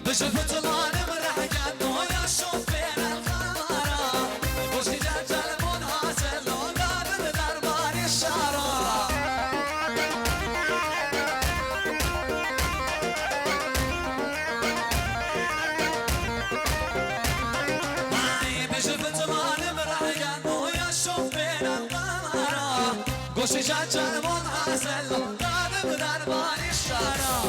بشوف طلعنا مرحقا ويا شوفين القمرة وشي جلجل منهزل وقابل دربان الشارع بشوف طلعنا مرحقا ويا شوفين القمرة وشي جلجل منهزل وقابل دربان الشارع